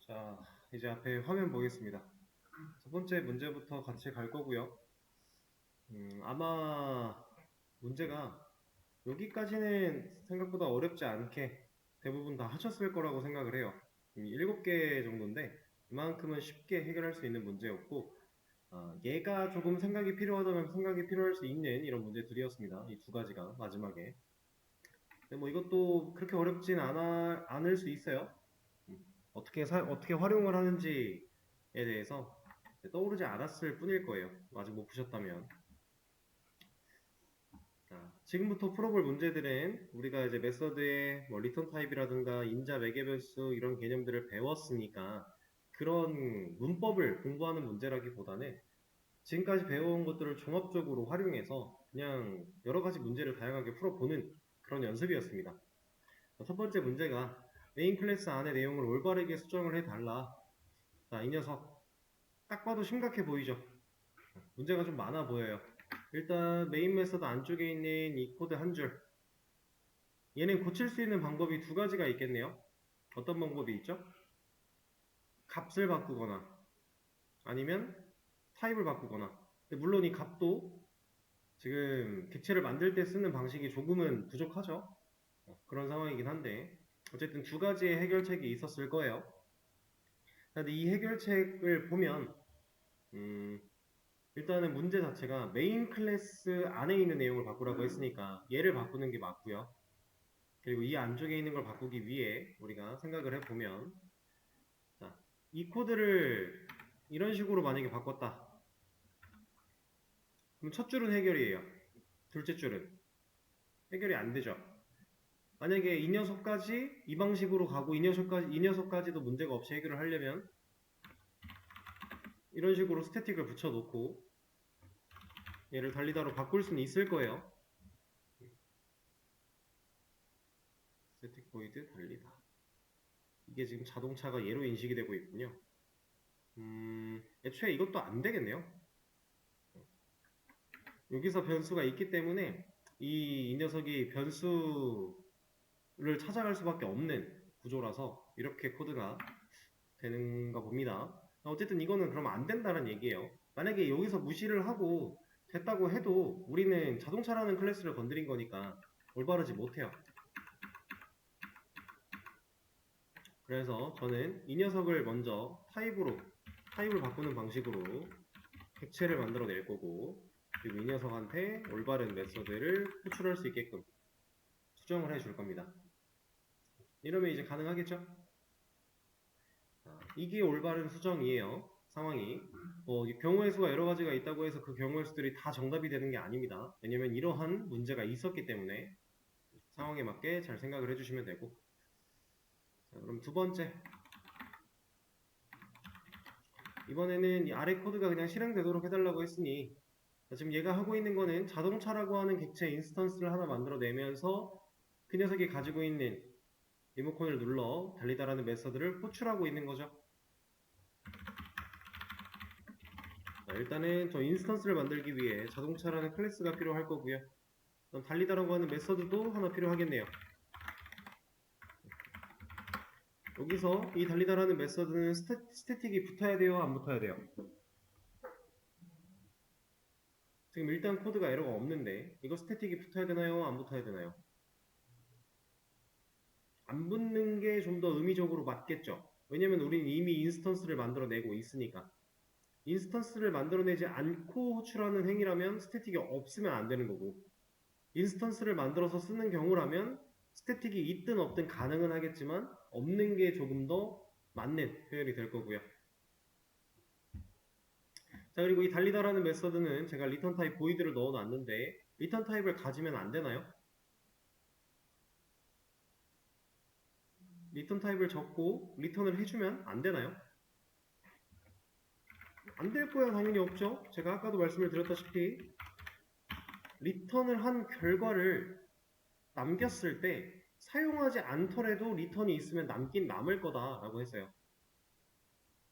자, 이제 앞에 화면 보겠습니다. 첫 번째 문제부터 같이 갈 거고요. 아마 문제가 여기까지는 생각보다 어렵지 않게 대부분 다 하셨을 거라고 생각을 해요. 7개 정도인데 이만큼은 쉽게 해결할 수 있는 문제였고, 얘가 조금 생각이 필요하다면 생각이 필요할 수 있는 이런 문제들이었습니다. 이 두 가지가 마지막에. 근데 뭐 이것도 그렇게 어렵진 않을 수 있어요. 어떻게 활용을 하는지에 대해서 떠오르지 않았을 뿐일 거예요. 아직 못 푸셨다면. 자, 지금부터 풀어볼 문제들은 우리가 이제 메서드의 뭐 리턴 타입이라든가 인자 매개 변수 이런 개념들을 배웠으니까 그런 문법을 공부하는 문제라기보다는 지금까지 배워온 것들을 종합적으로 활용해서 그냥 여러 가지 문제를 다양하게 풀어보는 그런 연습이었습니다. 첫 번째 문제가 메인 클래스 안의 내용을 올바르게 수정을 해달라. 자, 이 녀석 딱 봐도 심각해 보이죠? 문제가 좀 많아 보여요. 일단 메인 메서드 안쪽에 있는 이 코드 한 줄, 얘는 고칠 수 있는 방법이 두 가지가 있겠네요. 어떤 방법이 있죠? 값을 바꾸거나 아니면 타입을 바꾸거나. 근데 물론 이 값도 지금 객체를 만들 때 쓰는 방식이 조금은 부족하죠. 그런 상황이긴 한데 어쨌든 두 가지의 해결책이 있었을 거예요. 근데 이 해결책을 보면 일단은 문제 자체가 메인 클래스 안에 있는 내용을 바꾸라고 했으니까 얘를 바꾸는 게 맞고요. 그리고 이 안쪽에 있는 걸 바꾸기 위해 우리가 생각을 해보면, 자, 이 코드를 이런 식으로 만약에 바꿨다. 그럼 첫 줄은 해결이에요. 둘째 줄은 해결이 안 되죠. 만약에 이 녀석까지 이 방식으로 가고 이 녀석까지도 문제가 없이 해결을 하려면 이런 식으로 스태틱을 붙여놓고 얘를 달리다로 바꿀 수는 있을 거예요. 스태틱 보이드 달리다. 이게 지금 자동차가 얘로 인식이 되고 있군요. 애초에 이것도 안 되겠네요. 여기서 변수가 있기 때문에 이 녀석이 변수를 찾아갈 수밖에 없는 구조라서 이렇게 코드가 되는가 봅니다. 어쨌든 이거는 그러면 안 된다는 얘기예요. 만약에 여기서 무시를 하고 됐다고 해도 우리는 자동차라는 클래스를 건드린 거니까 올바르지 못해요. 그래서 저는 이 녀석을 먼저 타입을 바꾸는 방식으로 객체를 만들어 낼 거고, 그리고 이 녀석한테 올바른 메서드를 호출할 수 있게끔 수정을 해줄 겁니다. 이러면 이제 가능하겠죠? 이게 올바른 수정이에요. 상황이. 경우의 수가 여러 가지가 있다고 해서 그 경우의 수들이 다 정답이 되는 게 아닙니다. 왜냐면 이러한 문제가 있었기 때문에 상황에 맞게 잘 생각을 해주시면 되고. 자, 그럼 두 번째. 이번에는 이 아래 코드가 그냥 실행되도록 해달라고 했으니, 지금 얘가 하고 있는 거는 자동차라고 하는 객체 인스턴스를 하나 만들어내면서 그 녀석이 가지고 있는 리모컨을 눌러 달리다라는 메서드를 호출하고 있는 거죠. 자, 일단은 저 인스턴스를 만들기 위해 자동차라는 클래스가 필요할 거고요. 그럼 달리다라고 하는 메서드도 하나 필요하겠네요. 여기서 이 달리다라는 메서드는 스태틱이 붙어야 돼요? 안 붙어야 돼요? 지금 일단 코드가 에러가 없는데 이거 스태틱이 붙어야 되나요? 안 붙어야 되나요? 안 붙는 게 좀 더 의미적으로 맞겠죠. 왜냐면 우리는 이미 인스턴스를 만들어내고 있으니까. 인스턴스를 만들어내지 않고 호출하는 행위라면 스태틱이 없으면 안 되는 거고, 인스턴스를 만들어서 쓰는 경우라면 스태틱이 있든 없든 가능은 하겠지만 없는 게 조금 더 맞는 표현이 될 거고요. 자, 그리고 이 달리다라는 메서드는 제가 리턴 타입 보이드를 넣어놨는데 리턴 타입을 가지면 안 되나요? 리턴 타입을 적고 리턴을 해주면 안 되나요? 안 될 거야 당연히 없죠. 제가 아까도 말씀을 드렸다시피 리턴을 한 결과를 남겼을 때 사용하지 않더라도 리턴이 있으면 남긴 남을 거다라고 했어요.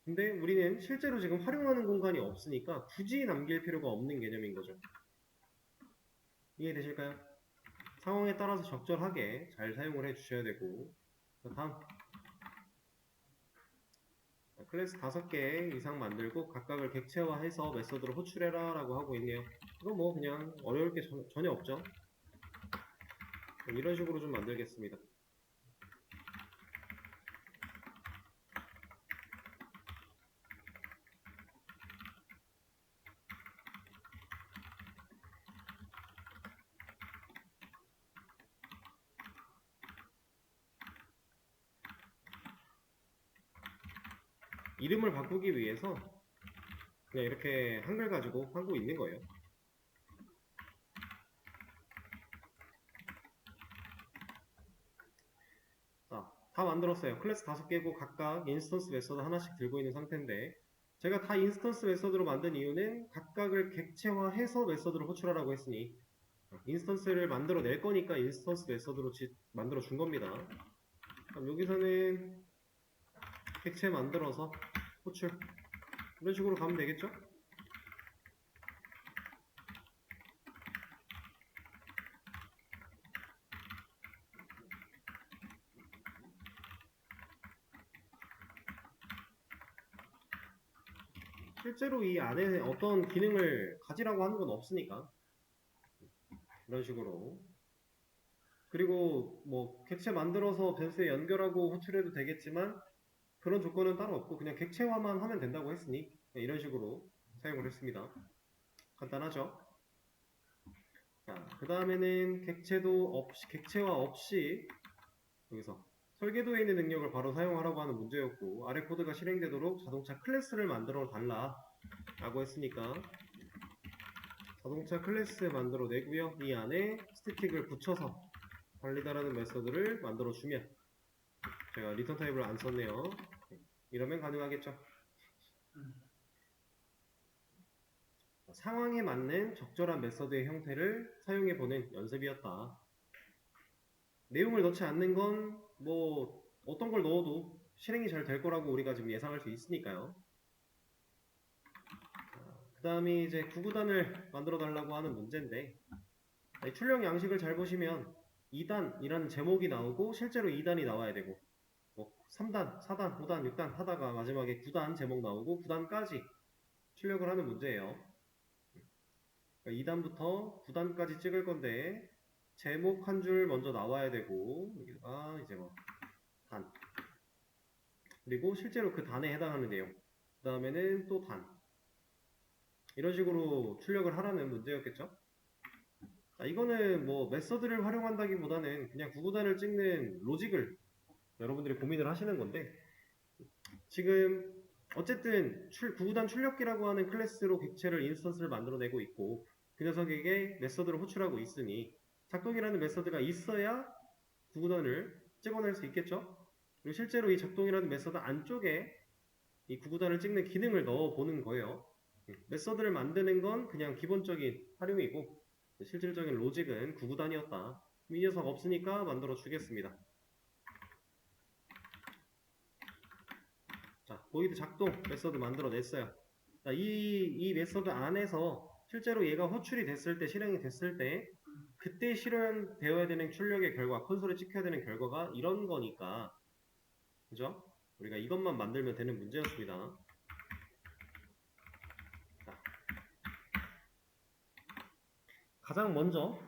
근데 우리는 실제로 지금 활용하는 공간이 없으니까 굳이 남길 필요가 없는 개념인 거죠. 이해되실까요? 상황에 따라서 적절하게 잘 사용을 해 주셔야 되고. 다음. 클래스 5개 이상 만들고 각각을 객체화해서 메서드로 호출해라 라고 하고 있네요. 이거 뭐 그냥 어려울 게 전혀 없죠. 이런 식으로 좀 만들겠습니다. 이름을 바꾸기 위해서 그냥 이렇게 한글 가지고 하고 있는 거예요. 자, 다 만들었어요. 클래스 5개고 각각 인스턴스 메서드 하나씩 들고 있는 상태인데 제가 다 인스턴스 메서드로 만든 이유는 각각을 객체화해서 메서드로 호출하라고 했으니 인스턴스를 만들어 낼 거니까 인스턴스 메서드로 만들어 준 겁니다. 그럼 여기서는 객체 만들어서 호출 이런 식으로 가면 되겠죠? 실제로 이 안에 어떤 기능을 가지라고 하는 건 없으니까 이런 식으로 그리고 뭐 객체 만들어서 변수에 연결하고 호출해도 되겠지만 그런 조건은 따로 없고 그냥 객체화만 하면 된다고 했으니 이런 식으로 사용을 했습니다. 간단하죠? 자, 그 다음에는 객체화 없이 여기서 설계도에 있는 능력을 바로 사용하라고 하는 문제였고 아래 코드가 실행되도록 자동차 클래스를 만들어 달라 라고 했으니까 자동차 클래스 만들어 내고요. 이 안에 스태틱을 붙여서 달리다라는 메서드를 만들어 주면 제가 리턴 타입을 안 썼네요. 이러면 가능하겠죠. 상황에 맞는 적절한 메서드의 형태를 사용해보는 연습이었다. 내용을 넣지 않는 건 뭐 어떤 걸 넣어도 실행이 잘 될 거라고 우리가 지금 예상할 수 있으니까요. 그 다음이 이제 구구단을 만들어 달라고 하는 문제인데 출력 양식을 잘 보시면 2단이라는 제목이 나오고 실제로 2단이 나와야 되고 뭐 3단, 4단, 5단, 6단 하다가 마지막에 9단 제목 나오고 9단까지 출력을 하는 문제예요. 2단부터 9단까지 찍을 건데 제목 한 줄 먼저 나와야 되고 여기가 이제 뭐 단 그리고 실제로 그 단에 해당하는 내용 그 다음에는 또 단 이런 식으로 출력을 하라는 문제였겠죠. 자, 이거는 뭐 메서드를 활용한다기보다는 그냥 구구단을 찍는 로직을 여러분들이 고민을 하시는 건데 지금 어쨌든 구구단 출력기라고 하는 클래스로 객체를 인스턴스를 만들어내고 있고 그 녀석에게 메서드를 호출하고 있으니 작동이라는 메서드가 있어야 구구단을 찍어낼 수 있겠죠. 그리고 실제로 이 작동이라는 메서드 안쪽에 이 구구단을 찍는 기능을 넣어보는 거예요. 메서드를 만드는 건 그냥 기본적인 활용이고 실질적인 로직은 구구단이었다. 이 녀석 없으니까 만들어 주겠습니다. 자, 보이드 작동 메서드 만들어 냈어요. 자, 이 메서드 안에서 실제로 얘가 호출이 됐을 때, 실행이 됐을 때, 그때 실행되어야 되는 출력의 결과, 콘솔에 찍혀야 되는 결과가 이런 거니까, 그죠? 우리가 이것만 만들면 되는 문제였습니다. 자, 가장 먼저,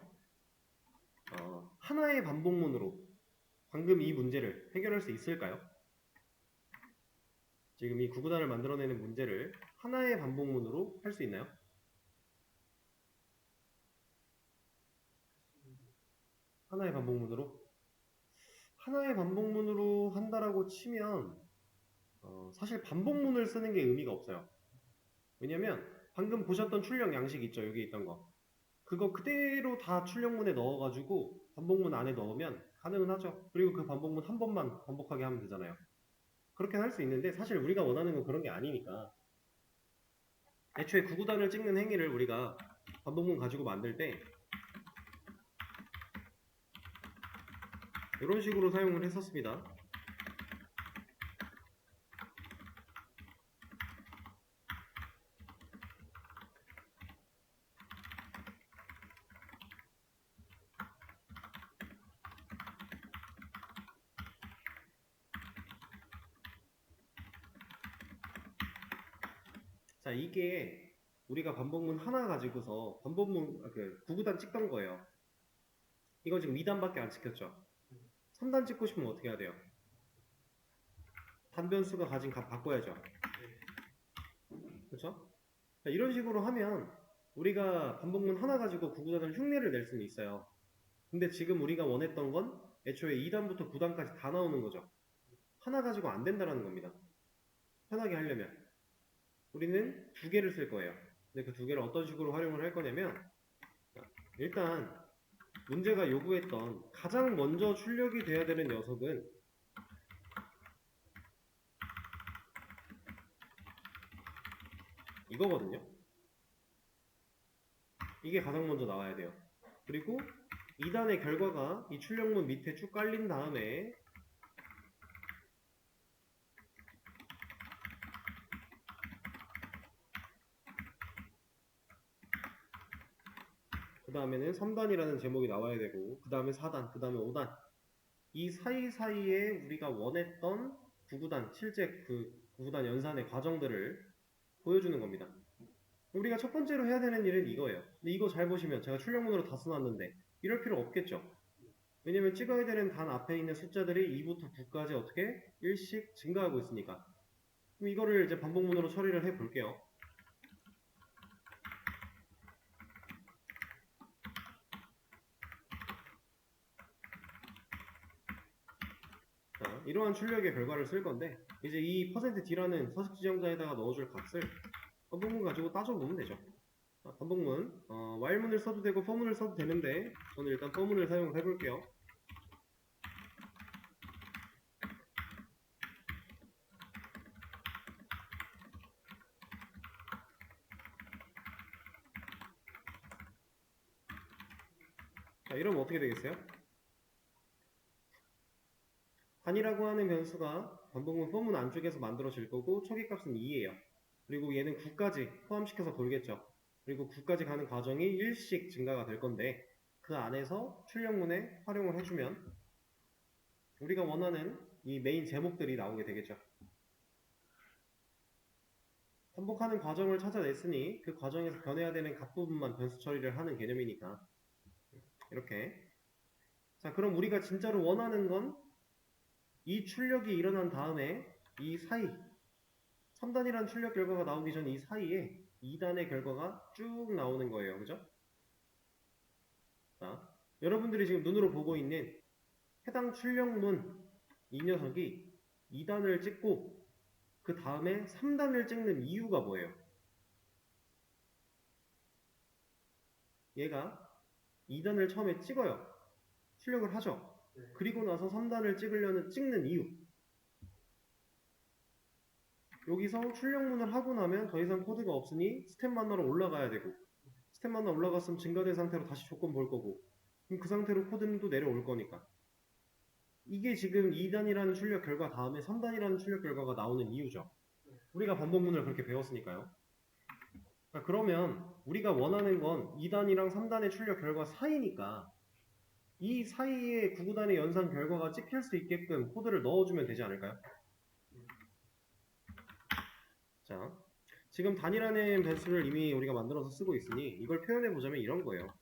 하나의 반복문으로 방금 이 문제를 해결할 수 있을까요? 지금 이 구구단을 만들어내는 문제를 하나의 반복문으로 할 수 있나요? 하나의 반복문으로? 하나의 반복문으로 한다라고 치면 사실 반복문을 쓰는 게 의미가 없어요. 왜냐면 방금 보셨던 출력 양식 있죠? 여기 있던 거. 그거 그대로 다 출력문에 넣어가지고 반복문 안에 넣으면 가능은 하죠. 그리고 그 반복문 한 번만 반복하게 하면 되잖아요. 그렇게 할 수 있는데 사실 우리가 원하는 건 그런 게 아니니까 애초에 구구단을 찍는 행위를 우리가 반복문 가지고 만들 때 이런 식으로 사용을 했었습니다. 자, 이게 우리가 반복문 하나 가지고서 구구단 찍던 거예요. 이거 지금 2단밖에 안 찍혔죠? 3단 찍고 싶으면 어떻게 해야 돼요? 단변수가 가진 값 바꿔야죠. 그렇죠? 자, 이런 식으로 하면 우리가 반복문 하나 가지고 구구단을 흉내를 낼 수는 있어요. 근데 지금 우리가 원했던 건 애초에 2단부터 9단까지 다 나오는 거죠. 하나 가지고 안 된다라는 겁니다. 편하게 하려면 우리는 두 개를 쓸 거예요. 근데 그 두 개를 어떤 식으로 활용을 할 거냐면, 일단 문제가 요구했던 가장 먼저 출력이 돼야 되는 녀석은 이거거든요. 이게 가장 먼저 나와야 돼요. 그리고 2단의 결과가 이 출력문 밑에 쭉 깔린 다음에 그 다음에는 3단이라는 제목이 나와야 되고, 그 다음에 4단, 그 다음에 5단. 이 사이사이에 우리가 원했던 구구단, 실제 그 구구단 연산의 과정들을 보여주는 겁니다. 우리가 첫 번째로 해야 되는 일은 이거예요. 근데 이거 잘 보시면 제가 출력문으로 다 써놨는데 이럴 필요 없겠죠. 왜냐면 찍어야 되는 단 앞에 있는 숫자들이 2부터 9까지 어떻게 1씩 증가하고 있으니까. 그럼 이거를 이제 반복문으로 처리를 해 볼게요. 자, 이러한 출력의 결과를 쓸 건데, 이제 이 %d라는 서식 지정자에다가 넣어줄 값을 반복문 가지고 따져보면 되죠. 자, 반복문, while문을 써도 되고 for문을 써도 되는데 저는 일단 for문을 사용을 해볼게요. 자, 이러면 어떻게 되겠어요? 단이라고 하는 변수가 반복문 for문 안쪽에서 만들어질 거고 초기값은 2예요. 그리고 얘는 9까지 포함시켜서 돌겠죠. 그리고 9까지 가는 과정이 1씩 증가가 될 건데 그 안에서 출력문에 활용을 해주면 우리가 원하는 이 메인 제목들이 나오게 되겠죠. 반복하는 과정을 찾아냈으니 그 과정에서 변해야 되는 값 부분만 변수 처리를 하는 개념이니까 이렇게. 자, 그럼 우리가 진짜로 원하는 건 이 출력이 일어난 다음에 이 사이 3단이라는 출력 결과가 나오기 전 이 사이에 2단의 결과가 쭉 나오는 거예요. 그죠? 자, 여러분들이 지금 눈으로 보고 있는 해당 출력문 이 녀석이 2단을 찍고 그 다음에 3단을 찍는 이유가 뭐예요? 얘가 2단을 처음에 찍어요. 출력을 하죠. 그리고 나서 3단을 찍는 이유. 여기서 출력문을 하고 나면 더 이상 코드가 없으니 스텝 만나러 올라가야 되고, 스텝 만나 올라갔으면 증가된 상태로 다시 조건 볼 거고, 그럼 그 상태로 코드는 또 내려올 거니까. 이게 지금 2단이라는 출력 결과 다음에 3단이라는 출력 결과가 나오는 이유죠. 우리가 반복문을 그렇게 배웠으니까요. 자, 그러면 우리가 원하는 건 2단이랑 3단의 출력 결과 사이니까 이 사이에 9구단의 연산 결과가 찍힐 수 있게끔 코드를 넣어주면 되지 않을까요? 자, 지금 단이라는 변수를 이미 우리가 만들어서 쓰고 있으니 이걸 표현해 보자면 이런 거예요.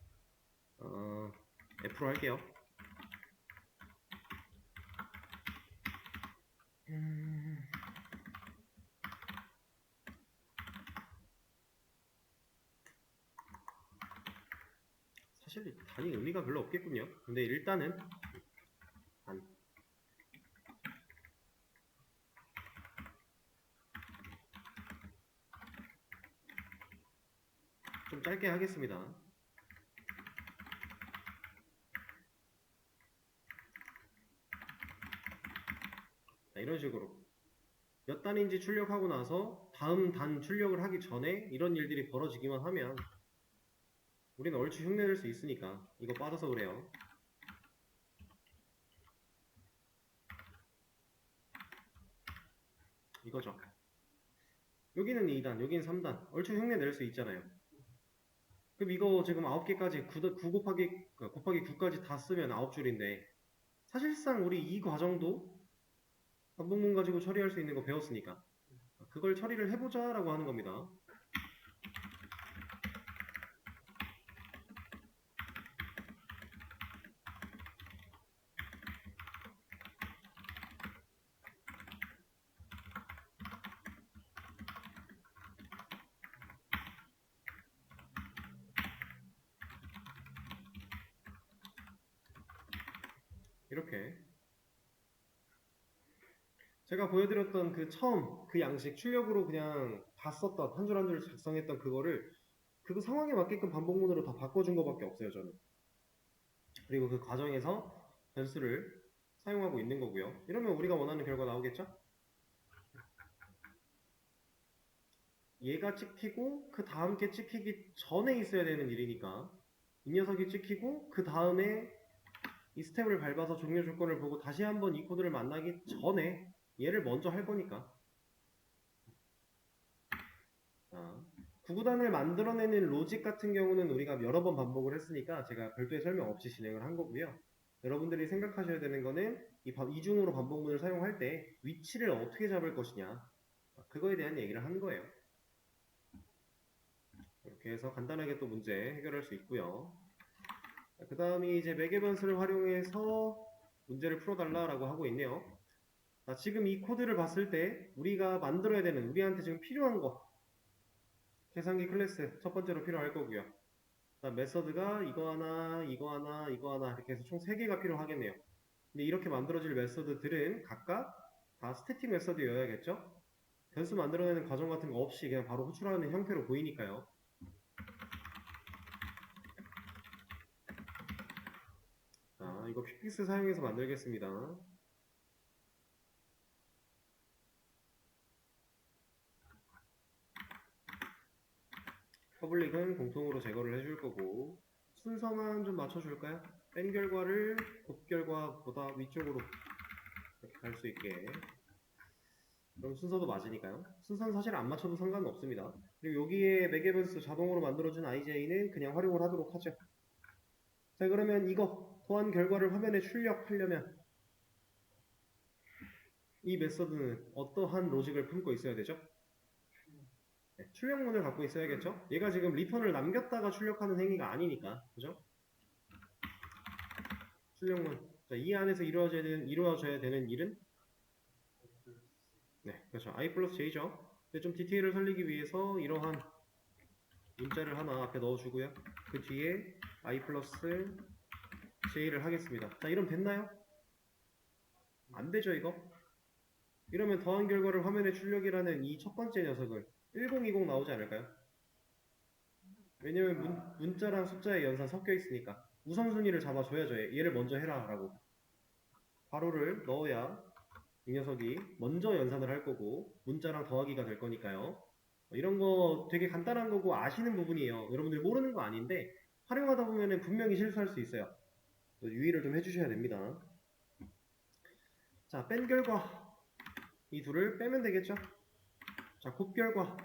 F로 할게요. 사실 단이 의미가 별로 없겠군요. 근데 일단은 단. 좀 짧게 하겠습니다. 자, 이런 식으로 몇 단인지 출력하고 나서 다음 단 출력을 하기 전에 이런 일들이 벌어지기만 하면 우리는 얼추 흉내낼 수 있으니까. 이거 빠져서 그래요. 이거죠. 여기는 2단, 여기는 3단. 얼추 흉내 낼 수 있잖아요. 그럼 이거 지금 9개까지 9 곱하기 9까지 다 쓰면 9줄인데 사실상 우리 이 과정도 반복문 가지고 처리할 수 있는 거 배웠으니까 그걸 처리를 해보자 라고 하는 겁니다. 이렇게 제가 보여드렸던 그 처음 그 양식 출력으로 그냥 다 썼던 한 줄 한 줄 작성했던 그거를 그 상황에 맞게끔 반복문으로 다 바꿔준 거밖에 없어요, 저는. 그리고 그 과정에서 변수를 사용하고 있는 거고요. 이러면 우리가 원하는 결과 나오겠죠? 얘가 찍히고 그 다음 게 찍히기 전에 있어야 되는 일이니까 이 녀석이 찍히고 그 다음에 이 스텝을 밟아서 종료 조건을 보고 다시 한번 이 코드를 만나기 전에 얘를 먼저 할 거니까. 자, 구구단을 만들어내는 로직 같은 경우는 우리가 여러 번 반복을 했으니까 제가 별도의 설명 없이 진행을 한 거고요. 여러분들이 생각하셔야 되는 거는 이중으로 반복문을 사용할 때 위치를 어떻게 잡을 것이냐, 그거에 대한 얘기를 한 거예요. 이렇게 해서 간단하게 또 문제 해결할 수 있고요. 그 다음이 이제 매개 변수를 활용해서 문제를 풀어달라라고 하고 있네요. 자, 지금 이 코드를 봤을 때 우리가 만들어야 되는, 우리한테 지금 필요한 거, 계산기 클래스 첫 번째로 필요할 거고요. 그다음 메서드가 이거 하나, 이거 하나, 이거 하나 이렇게 해서 총 3개가 필요하겠네요. 근데 이렇게 만들어질 메서드들은 각각 다 스태틱 메서드여야겠죠? 변수 만들어내는 과정 같은 거 없이 그냥 바로 호출하는 형태로 보이니까요. 자, 이거 퀵픽스 사용해서 만들겠습니다. 퍼블릭은 공통으로 제거를 해줄 거고 순서만 좀 맞춰줄까요? 뺀 결과를 곱 결과보다 위쪽으로 이렇게 갈 수 있게. 그럼 순서도 맞으니까요. 순서는 사실 안 맞춰도 상관은 없습니다. 그리고 여기에 매개 변수 자동으로 만들어준 IJ는 그냥 활용을 하도록 하죠. 자, 그러면 이거 더한 결과를 화면에 출력하려면 이 메서드는 어떠한 로직을 품고 있어야 되죠? 네, 출력문을 갖고 있어야겠죠? 얘가 지금 리턴을 남겼다가 출력하는 행위가 아니니까, 그죠? 출력문. 자, 이 안에서 이루어져야 되는 일은? 네, 그렇죠. I 플러스 J죠. 근데 좀 디테일을 살리기 위해서 이러한 문자를 하나 앞에 넣어주고요. 그 뒤에 I 플러스 J를 하겠습니다. 자, 이러면 됐나요? 안 되죠, 이거? 이러면 더한 결과를 화면에 출력이라는 이 첫 번째 녀석을 1020 나오지 않을까요? 왜냐면 문자랑 숫자의 연산 섞여 있으니까 우선순위를 잡아줘야죠. 얘를 먼저 해라 라고. 괄호를 넣어야 이 녀석이 먼저 연산을 할 거고 문자랑 더하기가 될 거니까요. 이런 거 되게 간단한 거고 아시는 부분이에요. 여러분들 모르는 거 아닌데 활용하다 보면 분명히 실수할 수 있어요. 유의를 좀 해주셔야 됩니다. 자, 뺀 결과 이 둘을 빼면 되겠죠? 자, 곱 결과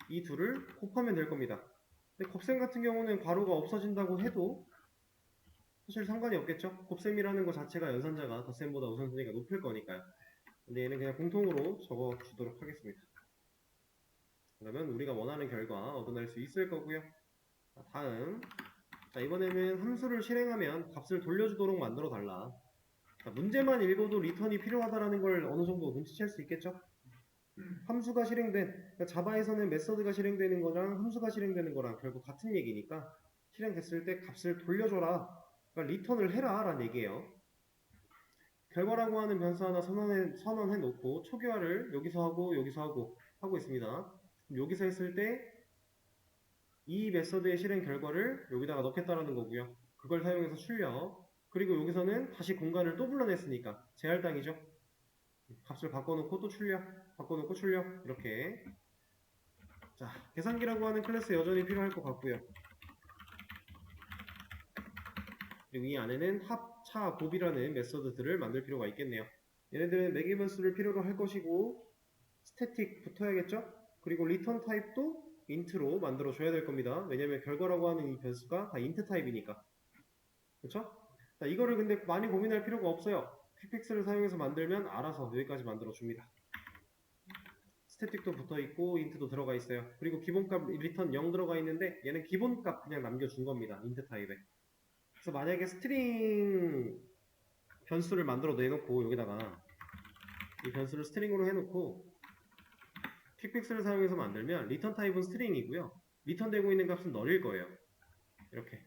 이 둘을 곱하면 될 겁니다. 근데 곱셈 같은 경우는 괄호가 없어진다고 해도 사실 상관이 없겠죠? 곱셈이라는 것 자체가 연산자가 덧셈보다 우선순위가 높을 거니까요. 근데 얘는 그냥 공통으로 적어주도록 하겠습니다. 그러면 우리가 원하는 결과 얻어낼 수 있을 거고요. 자, 다음. 자, 이번에는 함수를 실행하면 값을 돌려주도록 만들어 달라. 자, 문제만 읽어도 리턴이 필요하다라는 걸 어느 정도 눈치챌 수 있겠죠? 함수가 실행된, 그러니까 자바에서는 메서드가 실행되는 거랑 함수가 실행되는 거랑 결국 같은 얘기니까 실행됐을 때 값을 돌려줘라. 그러니까 리턴을 해라 라는 얘기예요. 결과라고 하는 변수 하나 선언해 놓고 초기화를 여기서 하고 있습니다. 여기서 했을 때 이 메서드의 실행 결과를 여기다가 넣겠다라는 거고요. 그걸 사용해서 출력. 그리고 여기서는 다시 공간을 또 불러냈으니까 제할당이죠. 값을 바꿔놓고 또 출력, 바꿔놓고 출력 이렇게. 자, 계산기라고 하는 클래스 여전히 필요할 것 같고요. 그리고 이 안에는 합, 차, 곱이라는 메서드들을 만들 필요가 있겠네요. 얘네들은 매개 변수를 필요로 할 것이고 스태틱 붙어야겠죠? 그리고 리턴 타입도 인트로 만들어 줘야 될 겁니다. 왜냐면 결과라고 하는 이 변수가 다 인트 타입이니까. 그렇죠? 자, 이거를 근데 많이 고민할 필요가 없어요. 퀵픽스를 사용해서 만들면 알아서 여기까지 만들어 줍니다. 스태틱도 붙어 있고 인트도 들어가 있어요. 그리고 기본값 리턴 0 들어가 있는데 얘는 기본값 그냥 남겨준 겁니다. 인트 타입에. 그래서 만약에 스트링 변수를 만들어 내놓고 여기다가 이 변수를 스트링으로 해놓고 퀵픽스를 사용해서 만들면 리턴 타입은 스트링이고요. 리턴되고 있는 값은 널일 거예요. 이렇게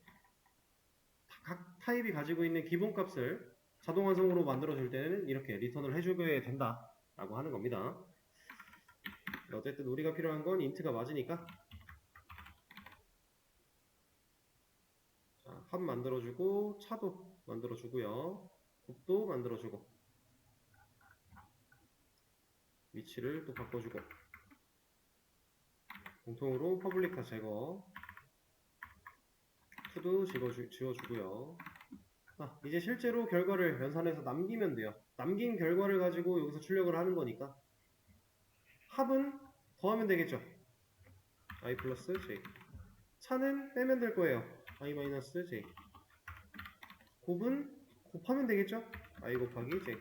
각 타입이 가지고 있는 기본값을 자동 완성으로 만들어줄 때는 이렇게 리턴을 해주게 된다 라고 하는 겁니다. 어쨌든 우리가 필요한 건 인트가 맞으니까 자, 합 만들어주고 차도 만들어주고요. 곱도 만들어주고 위치를 또 바꿔주고 공통으로 퍼블릭 다 제거 투도 지워주고요. 이제 실제로 결과를 연산해서 남기면 돼요. 남긴 결과를 가지고 여기서 출력을 하는 거니까 합은 더하면 되겠죠. i 플러스 j 차는 빼면 될 거예요. i 마이너스 j 곱은 곱하면 되겠죠. i 곱하기 j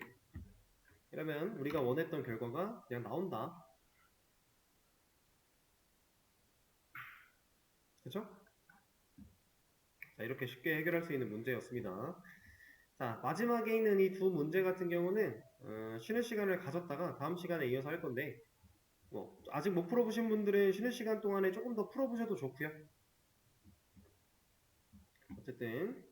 이러면 우리가 원했던 결과가 그냥 나온다. 그쵸? 자, 이렇게 쉽게 해결할 수 있는 문제였습니다. 자, 마지막에 있는 이 두 문제 같은 경우는 쉬는 시간을 가졌다가 다음 시간에 이어서 할 건데 아직 못 풀어보신 분들은 쉬는 시간 동안에 조금 더 풀어보셔도 좋고요. 어쨌든